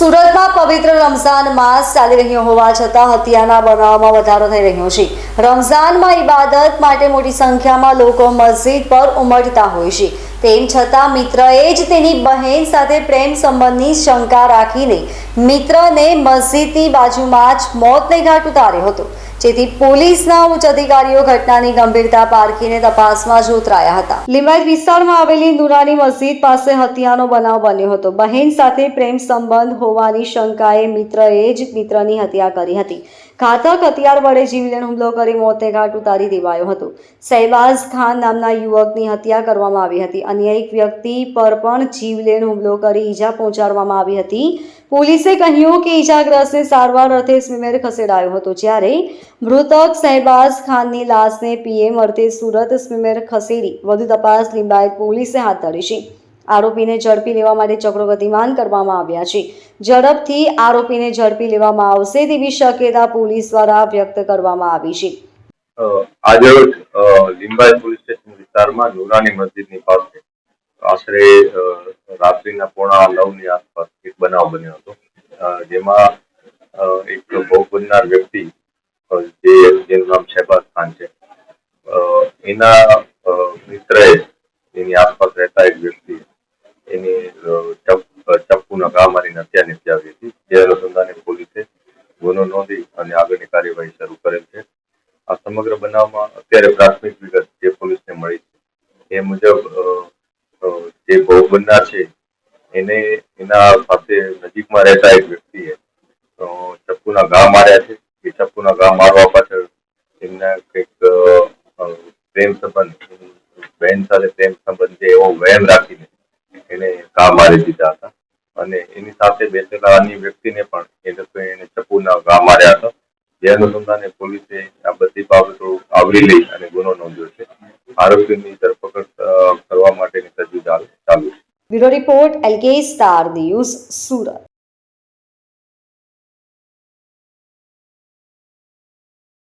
સુરતમાં પવિત્ર રમઝાન માસ ચાલી રહ્યો હોવા છતાં હત્યાના બનાવમાં વધારો થઈ રહ્યો છે। રમઝાનમાં ઇબાદત માટે મોટી સંખ્યામાં લોકો મસ્જિદ પર ઉમટતા હોય છે, તેમ છતાં મિત્રએ જ તેની બહેન સાથે પ્રેમ સંબંધની શંકા રાખીને મિત્રને મસ્જિદની બાજુમાં જ મોતને ઘાટ ઉતાર્યો હતો, જેથી પોલીસના ઉચ્ચ અધિકારીઓ ઘટનાની ગંભીરતા પારખીને તપાસમાં જોતરાયા હતા। લિંબાયત વિસ્તારમાં આવેલી નુરાની મસ્જિદ પાસે હત્યાનો બનાવ બન્યો હતો। બહેન સાથે પ્રેમ સંબંધ હોવાની શંકાએ મિત્રએ જ મિત્રની હત્યા કરી હતી। ઘાતક હથિયાર વડે જીવલેણ હુમલો કરી મોતને ઘાટ ઉતારી દેવાયો હતો। શહેબાઝ ખાન નામના યુવકની હત્યા કરવામાં આવી હતી। અન્ય એક વ્યક્તિ પર પણ જીવલેણ હુમલો કરી ઈજા પહોંચાડવામાં આવી હતી। પોલીસે કહ્યું કે ઈજાગ્રસ્તને સારવાર અર્થે સ્મીમેર ખસેડાયો હતો, જ્યારે મૃતક શહેબાઝ ખાનની લાશને પીએમ અર્થે સુરત સ્મીમેર ખસેડી વધુ તપાસ લિંબાયત પોલીસે હાથ ધરી છે। આરોપીને ઝડપી લેવા માટે ચક્રો ગતિમાન કરવામાં આવ્યા છે। ઝડપથી આરોપીને ઝડપી લેવામાં આવશે તેવી શક્યતા પોલીસ દ્વારા વ્યક્ત કરવામાં આવી છે। આજે લિંબાયત પોલીસ સ્ટેશન વિસ્તારમાં નુરાની મસ્જિદની પાસે આશરે રાત્રિના 9:15ની આસપાસ એક બનાવ બન્યો હતો, જેમાં એક ભોગ બનનાર વ્યક્તિ જેનું નામ શહેબાઝ ખાન છે, એના મિત્રએ એની આસપાસ રહેતા એક વ્યક્તિ એની ચપ્પુના ઘા મારીને હત્યા નિપજાવી હતી। જે અનુસંધાને પોલીસે ગુનો નોંધી અને આગળની કાર્યવાહી શરૂ કરેલ છે। આ સમગ્ર બનાવમાં અત્યારે પ્રાથમિક વિગત જે પોલીસને મળી છે એ મુજબ જે ભોગ બનનાર છે એને એના સાથે નજીકમાં રહેતા એક વ્યક્તિએ ચપ્પુના ઘા માર્યા છે। એ ચપ્પુના ઘા મારવા પાછળ એમના કંઈક પ્રેમ સંબંધ, બહેન સાથે પ્રેમ સંબંધ છે એવો વહેમ રાખીને એને ઘા મારી દીધા હતા અને એની સાથે બેસેલા અન્ય વ્યક્તિને પણ એને ચપ્પુના ઘા માર્યા હતા। જે અનુસંધાને પોલીસે આ બધી બાબતો આવરી લઈ અને ગુનો નોંધ્યો છે। આરોપીની ધરપકડ કરવા માટેની તજવીજ ચાલુ છે। Bureau report LK star news, Surat.